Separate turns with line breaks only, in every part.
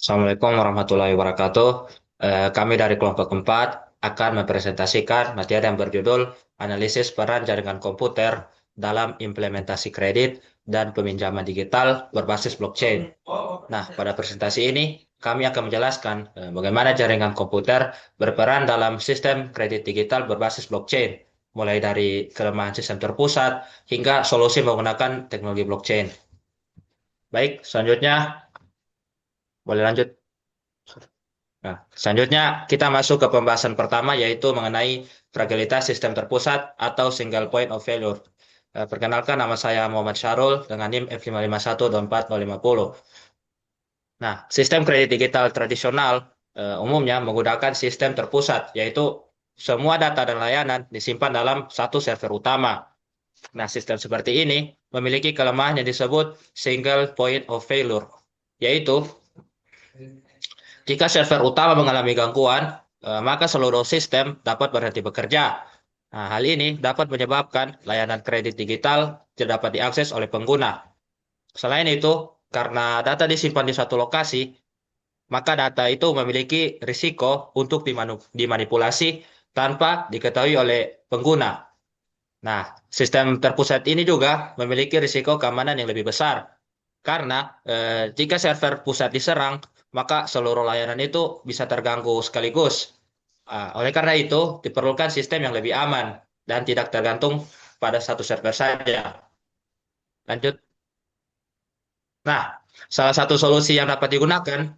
Assalamualaikum warahmatullahi wabarakatuh. Kami dari kelompok 4 akan mempresentasikan materi yang berjudul Analisis Peran Jaringan Komputer dalam Implementasi Kredit dan Peminjaman Digital Berbasis Blockchain. Nah, pada presentasi ini kami akan menjelaskan bagaimana jaringan komputer berperan dalam sistem kredit digital berbasis blockchain, mulai dari kelemahan sistem terpusat hingga solusi menggunakan teknologi blockchain. Baik, selanjutnya boleh lanjut. Nah, selanjutnya kita masuk ke pembahasan pertama yaitu mengenai fragilitas sistem terpusat atau single point of failure. Perkenalkan nama saya Muhammad Syarul dengan NIM F5512450. Nah, sistem kredit digital tradisional umumnya menggunakan sistem terpusat yaitu semua data dan layanan disimpan dalam satu server utama. Nah, sistem seperti ini memiliki kelemahan yang disebut single point of failure, yaitu jika server utama mengalami gangguan, maka seluruh sistem dapat berhenti bekerja. Nah, hal ini dapat menyebabkan layanan kredit digital tidak dapat diakses oleh pengguna. Selain itu, karena data disimpan di satu lokasi, maka data itu memiliki risiko untuk dimanipulasi tanpa diketahui oleh pengguna. Nah, sistem terpusat ini juga memiliki risiko keamanan yang lebih besar karena jika server pusat diserang, maka seluruh layanan itu bisa terganggu sekaligus. Oleh karena itu, diperlukan sistem yang lebih aman dan tidak tergantung pada satu server saja. Lanjut. Nah, salah satu solusi yang dapat digunakan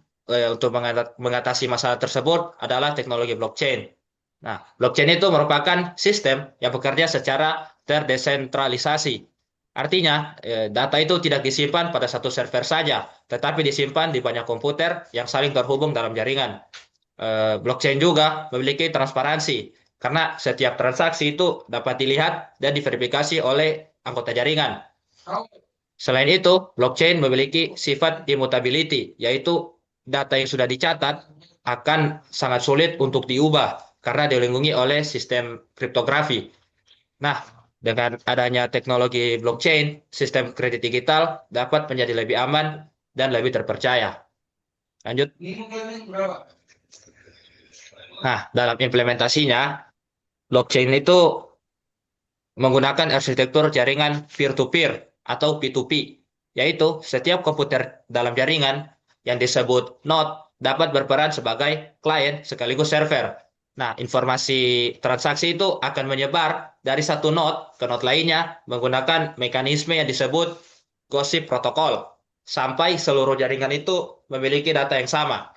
untuk mengatasi masalah tersebut adalah teknologi blockchain. Nah, blockchain itu merupakan sistem yang bekerja secara terdesentralisasi. Artinya, data itu tidak disimpan pada satu server saja, tetapi disimpan di banyak komputer yang saling terhubung dalam jaringan. Blockchain juga memiliki transparansi, karena setiap transaksi itu dapat dilihat dan diverifikasi oleh anggota jaringan. Selain itu, blockchain memiliki sifat immutability, yaitu data yang sudah dicatat akan sangat sulit untuk diubah karena dilindungi oleh sistem kriptografi. Nah, dengan adanya teknologi blockchain, sistem kredit digital dapat menjadi lebih aman dan lebih terpercaya. Lanjut. Nah, dalam implementasinya, blockchain itu menggunakan arsitektur jaringan peer-to-peer atau P2P, yaitu setiap komputer dalam jaringan yang disebut node dapat berperan sebagai klien sekaligus server. Nah, informasi transaksi itu akan menyebar dari satu node ke node lainnya menggunakan mekanisme yang disebut gossip protocol sampai seluruh jaringan itu memiliki data yang sama.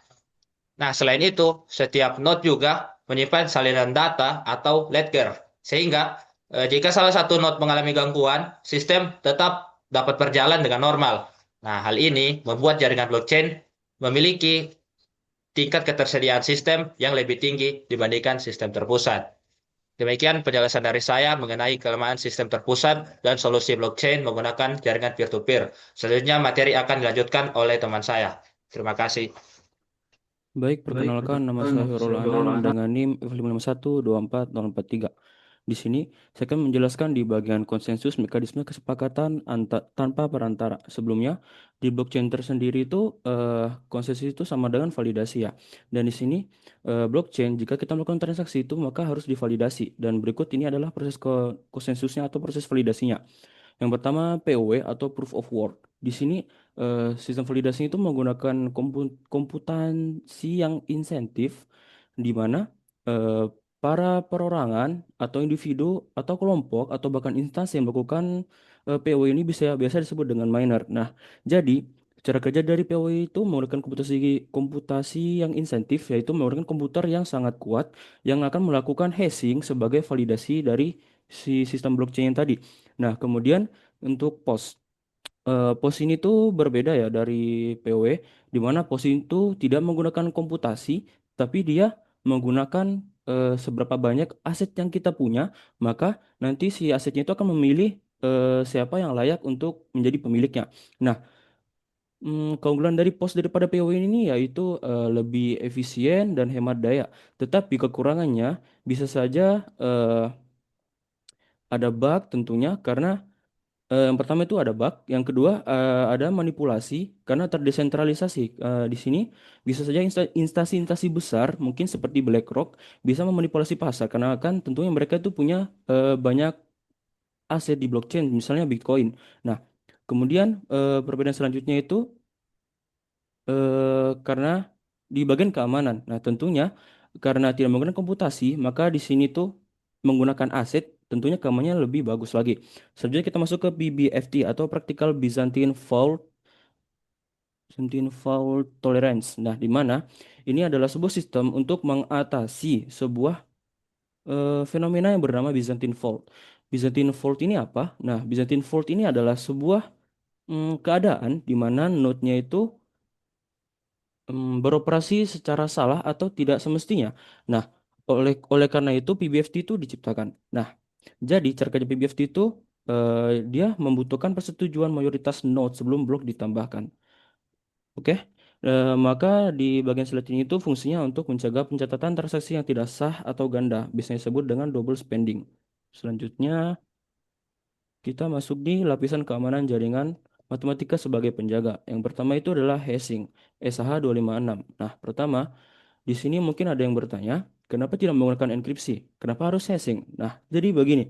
Nah, selain itu, setiap node juga menyimpan salinan data atau ledger, sehingga jika salah satu node mengalami gangguan, sistem tetap dapat berjalan dengan normal. Nah, hal ini membuat jaringan blockchain memiliki tingkat ketersediaan sistem yang lebih tinggi dibandingkan sistem terpusat. Demikian penjelasan dari saya mengenai kelemahan sistem terpusat dan solusi blockchain menggunakan jaringan peer-to-peer. Selanjutnya materi akan dilanjutkan oleh teman saya. Terima kasih.
Baik, perkenalkan nama saya Hyrul Amin dengan NIM F5512443. Di sini saya akan menjelaskan di bagian konsensus mekanisme kesepakatan tanpa perantara. Sebelumnya di blockchain tersendiri itu konsensus itu sama dengan validasi ya. Dan di sini blockchain jika kita melakukan transaksi itu maka harus divalidasi. Dan berikut ini adalah proses konsensusnya atau proses validasinya. Yang pertama POW atau Proof of Work. Di sini sistem validasi itu menggunakan komputansi yang insentif di mana eh, para perorangan atau individu atau kelompok atau bahkan instansi yang melakukan POW ini biasa disebut dengan miner. Nah, jadi cara kerja dari POW itu menggunakan komputasi yang insentif yaitu menggunakan komputer yang sangat kuat yang akan melakukan hashing sebagai validasi dari si sistem blockchain yang tadi. Nah, kemudian untuk POS. POS ini tuh berbeda ya dari POW, di mana POS itu tidak menggunakan komputasi, tapi dia menggunakan seberapa banyak aset yang kita punya, maka nanti si asetnya itu akan memilih siapa yang layak untuk menjadi pemiliknya. Nah, keunggulan dari POS daripada POW ini yaitu lebih efisien dan hemat daya. Tetapi kekurangannya bisa saja ada bug tentunya karena Yang pertama itu ada bug, yang kedua ada manipulasi karena terdesentralisasi. Di sini bisa saja instansi-instansi besar, mungkin seperti BlackRock, bisa memanipulasi pasar karena kan tentunya mereka itu punya banyak aset di blockchain, misalnya Bitcoin. Nah, kemudian perbedaan selanjutnya itu karena di bagian keamanan. Nah, tentunya karena tidak menggunakan komputasi, maka di sini tuh menggunakan aset, tentunya keamanannya lebih bagus lagi. Selanjutnya kita masuk ke PBFT atau Practical Byzantine Fault Tolerance. Nah, di mana ini adalah sebuah sistem untuk mengatasi sebuah fenomena yang bernama Byzantine Fault. Byzantine Fault ini apa? Nah, Byzantine Fault ini adalah sebuah keadaan di mana node-nya itu beroperasi secara salah atau tidak semestinya. Nah, oleh karena itu PBFT itu diciptakan. Nah, jadi cara kerja PBFT itu dia membutuhkan persetujuan mayoritas node sebelum blok ditambahkan. Oke. Maka di bagian selanjutnya itu fungsinya untuk mencegah pencatatan transaksi yang tidak sah atau ganda, biasanya disebut dengan double spending. Selanjutnya kita masuk di lapisan keamanan jaringan matematika sebagai penjaga. Yang pertama itu adalah hashing, SH256. Nah, pertama, di sini mungkin ada yang bertanya, kenapa tidak menggunakan enkripsi? Kenapa harus hashing? Nah, jadi begini.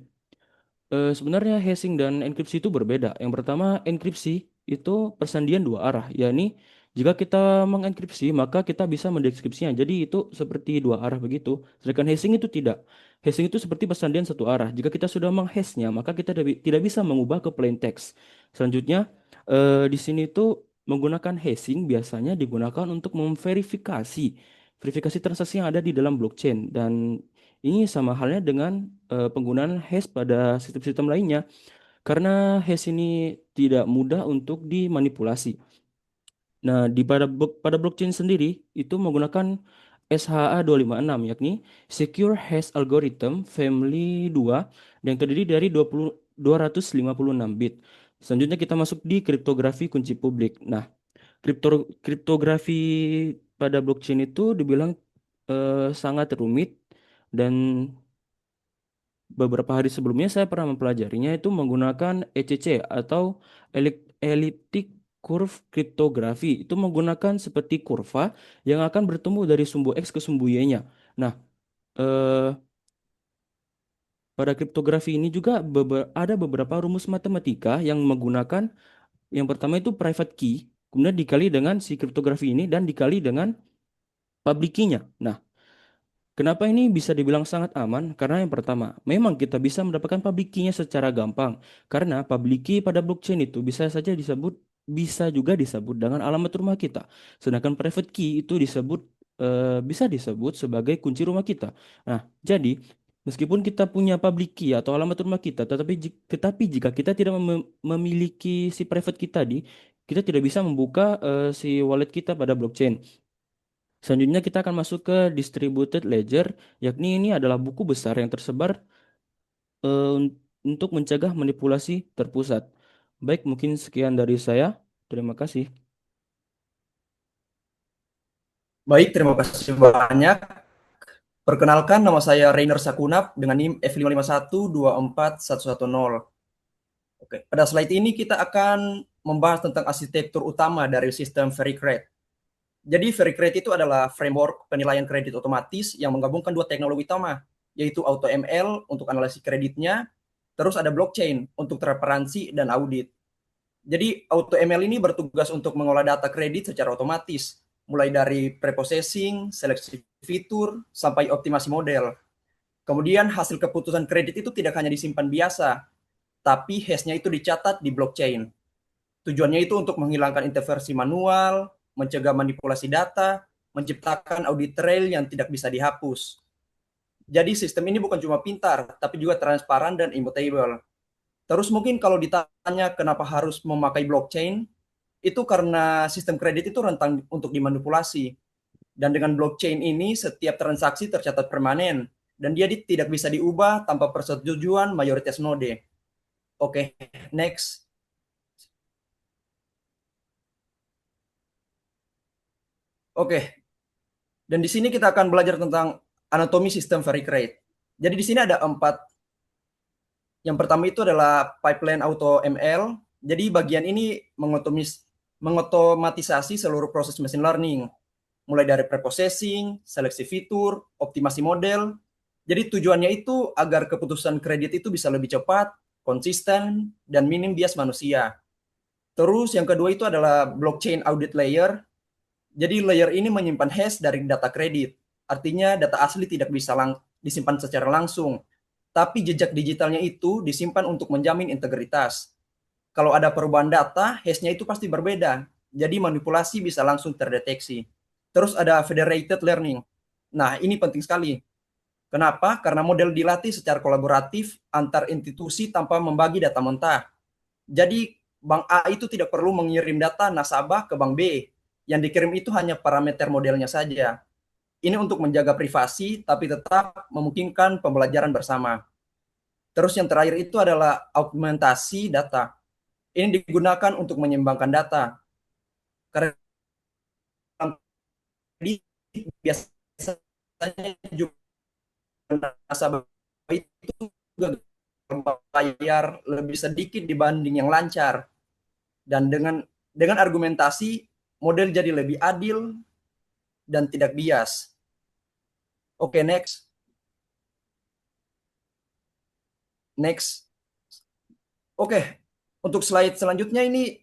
Sebenarnya hashing dan enkripsi itu berbeda. Yang pertama, enkripsi itu persandian dua arah, yakni jika kita mengenkripsi, maka kita bisa mendeskripsinya. Jadi itu seperti dua arah begitu. Sedangkan hashing itu tidak. Hashing itu seperti persandian satu arah. Jika kita sudah menghashnya, maka kita tidak bisa mengubah ke plain text. Selanjutnya, di sini itu menggunakan hashing biasanya digunakan untuk verifikasi transaksi yang ada di dalam blockchain. Dan ini sama halnya dengan penggunaan hash pada sistem-sistem lainnya, karena hash ini tidak mudah untuk dimanipulasi. Nah, pada blockchain sendiri itu menggunakan SHA-256, yakni Secure Hash Algorithm Family 2 yang terdiri dari 256 bit. Selanjutnya kita masuk di kriptografi kunci publik. Nah, kriptografi pada blockchain itu dibilang sangat rumit, dan beberapa hari sebelumnya saya pernah mempelajarinya itu menggunakan ECC atau elliptic curve cryptography. Itu menggunakan seperti kurva yang akan bertemu dari sumbu X ke sumbu Y-nya. Nah, eh, pada kriptografi ini juga ada beberapa rumus matematika yang menggunakan, yang pertama itu private key, kemudian dikali dengan si kriptografi ini dan dikali dengan public key-nya. Nah, kenapa ini bisa dibilang sangat aman? Karena yang pertama, memang kita bisa mendapatkan public key-nya secara gampang. Karena public key pada blockchain itu bisa juga disebut dengan alamat rumah kita. Sedangkan private key itu bisa disebut sebagai kunci rumah kita. Nah, jadi meskipun kita punya public key atau alamat rumah kita, tetapi jika kita tidak memiliki si private key tadi, kita tidak bisa membuka si wallet kita pada blockchain. Selanjutnya kita akan masuk ke distributed ledger, yakni ini adalah buku besar yang tersebar untuk mencegah manipulasi terpusat. Baik, mungkin sekian dari saya. Terima kasih.
Baik, terima kasih banyak. Perkenalkan, nama saya Rainer Sakunap dengan NIM F551241110. Oke, pada slide ini kita akan membahas tentang arsitektur utama dari sistem VeriCred. Jadi VeriCred itu adalah framework penilaian kredit otomatis yang menggabungkan dua teknologi utama, yaitu AutoML untuk analisis kreditnya, terus ada blockchain untuk transparansi dan audit. Jadi AutoML ini bertugas untuk mengolah data kredit secara otomatis, mulai dari preprocessing, seleksi fitur, sampai optimasi model. Kemudian hasil keputusan kredit itu tidak hanya disimpan biasa, tapi hash-nya itu dicatat di blockchain. Tujuannya itu untuk menghilangkan intervensi manual, mencegah manipulasi data, menciptakan audit trail yang tidak bisa dihapus. Jadi sistem ini bukan cuma pintar, tapi juga transparan dan immutable. Terus mungkin kalau ditanya kenapa harus memakai blockchain, itu karena sistem kredit itu rentan untuk dimanipulasi. Dan dengan blockchain ini setiap transaksi tercatat permanen dan dia tidak bisa diubah tanpa persetujuan mayoritas node. Oke, next. Oke, dan di sini kita akan belajar tentang anatomi sistem VeriCred. Jadi di sini ada Yang pertama itu adalah pipeline auto ML. Jadi bagian ini mengotomatisasi seluruh proses machine learning, mulai dari preprocessing, seleksi fitur, optimasi model. Jadi tujuannya itu agar keputusan kredit itu bisa lebih cepat, konsisten, dan minim bias manusia. Terus yang kedua itu adalah blockchain audit layer. Jadi layer ini menyimpan hash dari data kredit. Artinya data asli tidak bisa disimpan secara langsung, tapi jejak digitalnya itu disimpan untuk menjamin integritas. Kalau ada perubahan data, hash-nya itu pasti berbeda. Jadi manipulasi bisa langsung terdeteksi. Terus ada federated learning. Nah, ini penting sekali. Kenapa? Karena model dilatih secara kolaboratif antar institusi tanpa membagi data mentah. Jadi Bank A itu tidak perlu mengirim data nasabah ke Bank B. Yang dikirim itu hanya parameter modelnya saja. Ini untuk menjaga privasi tapi tetap memungkinkan pembelajaran bersama. Terus yang terakhir itu adalah augmentasi data. Ini digunakan untuk menyeimbangkan data. Karena biasanya juga nasabah itu bayar lebih sedikit dibanding yang lancar. Dan dengan argumentasi model jadi lebih adil dan tidak bias. Oke, next. Next. Oke, untuk slide selanjutnya ini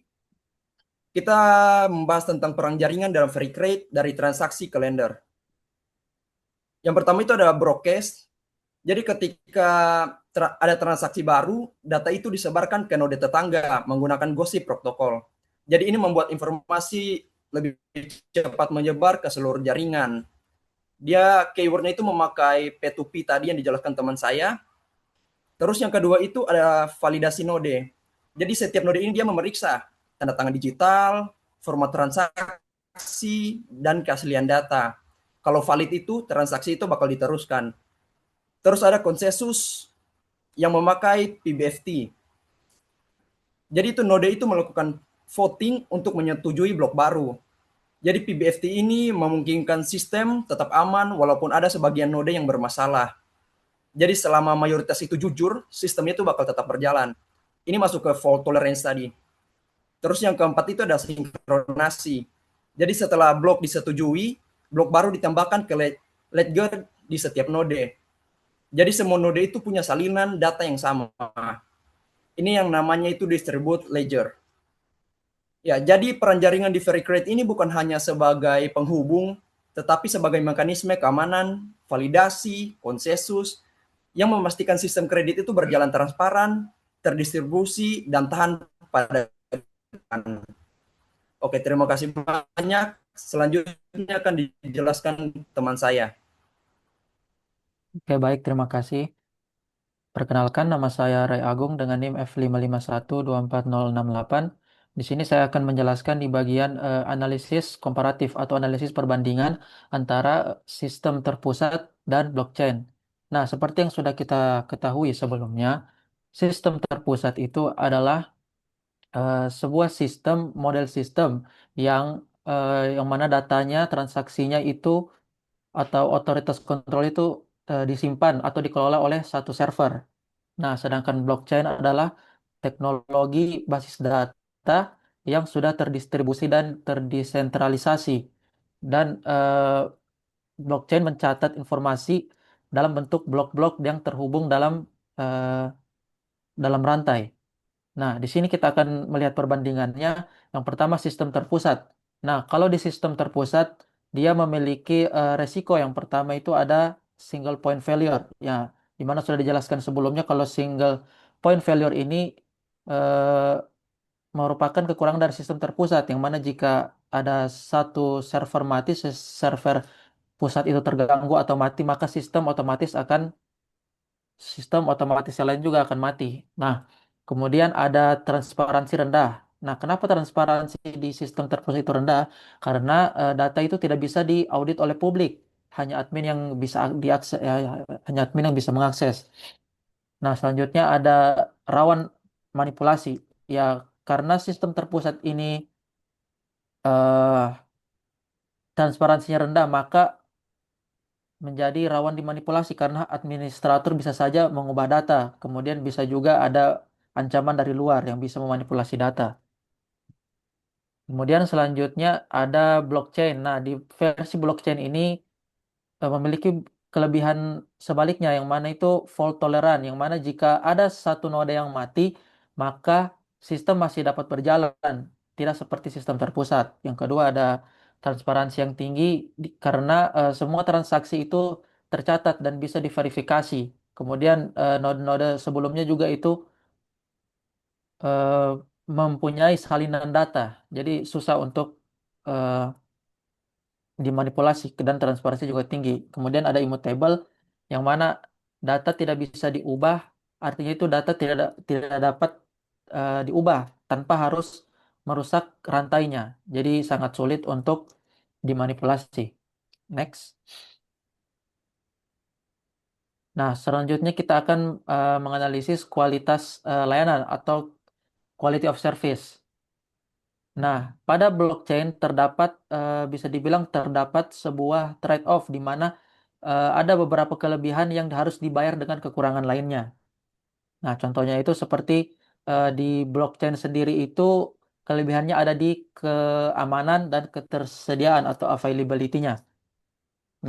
kita membahas tentang perang jaringan dalam very crate dari transaksi kalender. Yang pertama itu adalah broadcast. Jadi ketika ada transaksi baru, data itu disebarkan ke node tetangga menggunakan gossip protokol. Jadi ini membuat informasi lebih cepat menyebar ke seluruh jaringan. Dia keywordnya itu memakai P2P tadi yang dijelaskan teman saya. Terus yang kedua itu ada validasi node. Jadi setiap node ini dia memeriksa tanda tangan digital, format transaksi, dan keaslian data. Kalau valid itu, transaksi itu bakal diteruskan. Terus ada konsensus yang memakai PBFT. Jadi itu node itu melakukan voting untuk menyetujui blok baru. Jadi PBFT ini memungkinkan sistem tetap aman walaupun ada sebagian node yang bermasalah. Jadi selama mayoritas itu jujur, sistemnya itu bakal tetap berjalan. Ini masuk ke fault tolerance tadi. Terus yang keempat itu ada sinkronasi. Jadi setelah blok disetujui, blok baru ditambahkan ke ledger di setiap node. Jadi semua node itu punya salinan data yang sama. Ini yang namanya itu distribute ledger. Ya, jadi peran jaringan di Vericrate ini bukan hanya sebagai penghubung, tetapi sebagai mekanisme keamanan, validasi, konsensus, yang memastikan sistem kredit itu berjalan transparan, terdistribusi, dan tahan pada. Oke, terima kasih banyak. Selanjutnya akan dijelaskan teman saya.
Oke, baik, terima kasih. Perkenalkan, nama saya Ray Agung dengan NIM F551240068. Di sini saya akan menjelaskan di bagian analisis komparatif atau analisis perbandingan antara sistem terpusat dan blockchain. Nah, seperti yang sudah kita ketahui sebelumnya, sistem terpusat itu adalah sebuah sistem, model sistem yang yang mana datanya, transaksinya itu atau otoritas kontrol itu disimpan atau dikelola oleh satu server. Nah, sedangkan blockchain adalah teknologi basis data yang sudah terdistribusi dan terdesentralisasi. Dan blockchain mencatat informasi dalam bentuk blok-blok yang terhubung eh, dalam rantai. Nah, di sini kita akan melihat perbandingannya. Yang pertama, sistem terpusat. Nah, kalau di sistem terpusat, dia memiliki resiko. Yang pertama itu ada single point failure. Ya, di mana sudah dijelaskan sebelumnya kalau single point failure ini eh, merupakan kekurangan dari sistem terpusat. Yang mana jika ada satu server mati, server pusat itu terganggu atau mati, maka sistem otomatis yang lain juga akan mati. Nah, kemudian ada transparansi rendah. Nah, kenapa transparansi di sistem terpusat itu rendah? Karena data itu tidak bisa diaudit oleh publik. Hanya admin yang bisa diakses, hanya admin yang bisa mengakses. Nah, selanjutnya ada rawan manipulasi. Ya, karena sistem terpusat ini transparansinya rendah, maka menjadi rawan dimanipulasi karena administrator bisa saja mengubah data. Kemudian bisa juga ada ancaman dari luar yang bisa memanipulasi data. Kemudian selanjutnya ada blockchain. Nah, di versi blockchain ini memiliki kelebihan sebaliknya, yang mana itu fault tolerant, yang mana jika ada satu node yang mati, maka sistem masih dapat berjalan, tidak seperti sistem terpusat. Yang kedua ada transparansi yang tinggi karena semua transaksi itu tercatat dan bisa diverifikasi. Kemudian node-node sebelumnya juga itu eh, mempunyai salinan data, jadi susah untuk eh, dimanipulasi dan transparansi juga tinggi. Kemudian ada immutable yang mana data tidak bisa diubah, artinya itu data tidak dapat diubah tanpa harus merusak rantainya. Jadi sangat sulit untuk dimanipulasi. Next. Nah, selanjutnya kita akan menganalisis kualitas layanan atau quality of service. Nah, pada blockchain terdapat bisa dibilang terdapat sebuah trade-off di mana ada beberapa kelebihan yang harus dibayar dengan kekurangan lainnya. Nah, contohnya itu seperti di blockchain sendiri itu kelebihannya ada di keamanan dan ketersediaan atau availability-nya.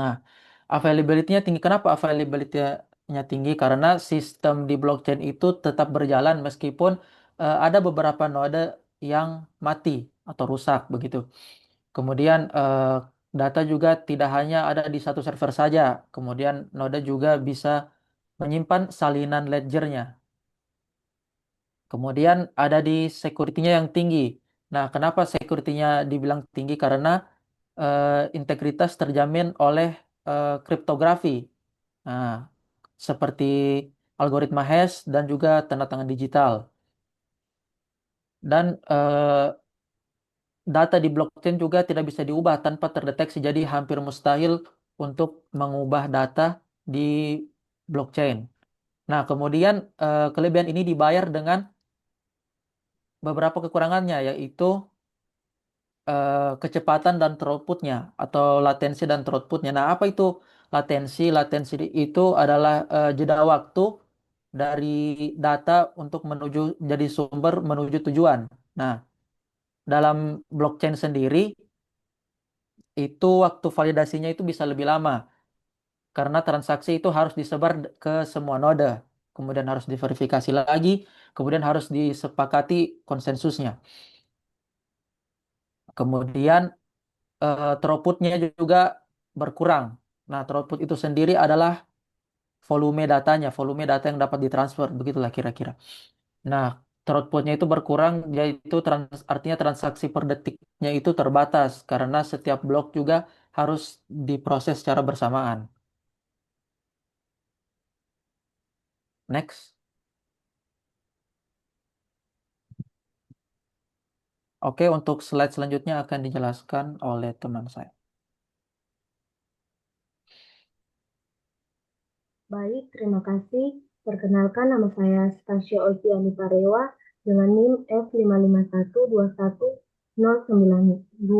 Nah, availability-nya tinggi. Kenapa availability-nya tinggi? Karena sistem di blockchain itu tetap berjalan meskipun ada beberapa node yang mati atau rusak begitu. Kemudian data juga tidak hanya ada di satu server saja. Kemudian node juga bisa menyimpan salinan ledgernya. Kemudian ada di security-nya yang tinggi. Nah, kenapa security-nya dibilang tinggi? Karena integritas terjamin oleh kriptografi. Nah, seperti algoritma hash dan juga tanda tangan digital. Dan data di blockchain juga tidak bisa diubah tanpa terdeteksi, jadi hampir mustahil untuk mengubah data di blockchain. Nah, kemudian kelebihan ini dibayar dengan beberapa kekurangannya, yaitu kecepatan dan throughputnya atau latensi dan throughputnya. Nah, apa itu latensi? Latensi itu adalah jeda waktu dari data untuk menuju jadi sumber menuju tujuan. Nah, dalam blockchain sendiri itu waktu validasinya itu bisa lebih lama karena transaksi itu harus disebar ke semua node, kemudian harus diverifikasi lagi, kemudian harus disepakati konsensusnya. Kemudian throughputnya juga berkurang. Nah, throughput itu sendiri adalah volume datanya, volume data yang dapat ditransfer, begitulah kira-kira. Nah, throughputnya itu berkurang, yaitu artinya transaksi per detiknya itu terbatas karena setiap blok juga harus diproses secara bersamaan. Next. Oke, untuk slide selanjutnya akan dijelaskan oleh teman saya.
Baik, terima kasih. Perkenalkan, nama saya Stasia Oziani Parewa dengan NIM F551219092.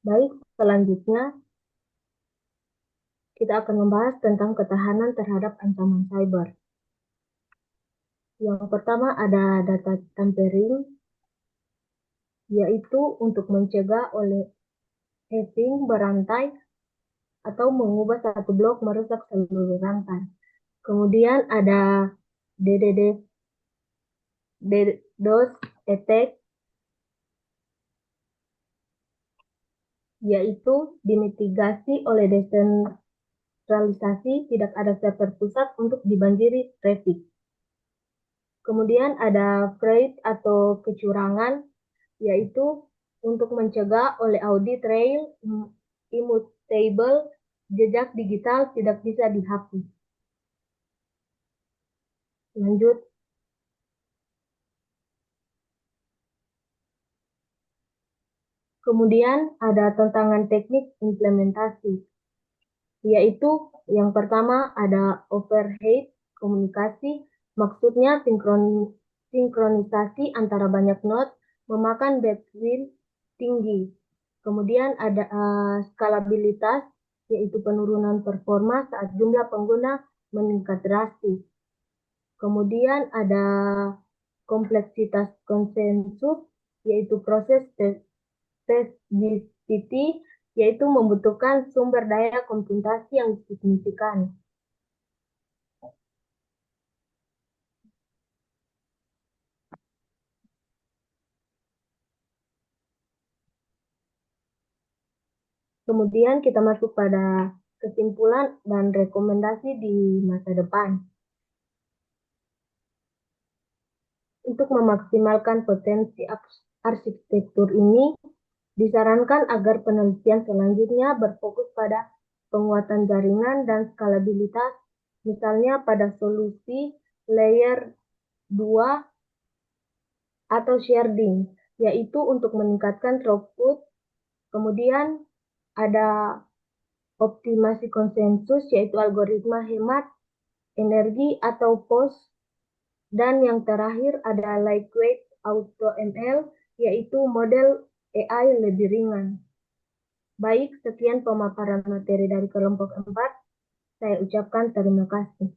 Baik, selanjutnya kita akan membahas tentang ketahanan terhadap ancaman cyber. Yang pertama ada data tampering, yaitu untuk mencegah oleh hacking berantai atau mengubah satu blok merusak seluruh rantai. Kemudian ada DDoS attack, yaitu dimitigasi oleh desentralisasi, tidak ada server pusat untuk dibanjiri traffic. Kemudian ada fraud atau kecurangan, yaitu untuk mencegah oleh audit trail immutable, jejak digital tidak bisa dihapus. Lanjut. Kemudian ada tantangan teknik implementasi, yaitu yang pertama ada overhead komunikasi, maksudnya sinkronisasi antara banyak node memakan bandwidth tinggi. Kemudian ada skalabilitas, yaitu penurunan performa saat jumlah pengguna meningkat drastis. Kemudian ada kompleksitas konsensus, yaitu proses testicity, yaitu membutuhkan sumber daya komputasi yang signifikan. Kemudian kita masuk pada kesimpulan dan rekomendasi di masa depan. Untuk memaksimalkan potensi arsitektur ini, disarankan agar penelitian selanjutnya berfokus pada penguatan jaringan dan skalabilitas, misalnya pada solusi layer 2 atau sharding, yaitu untuk meningkatkan throughput. Kemudian ada optimasi konsensus, yaitu algoritma hemat energi atau POS. Dan yang terakhir ada lightweight AutoML, yaitu model AI lebih ringan. Baik, sekian pemaparan materi dari kelompok 4. Saya ucapkan terima kasih.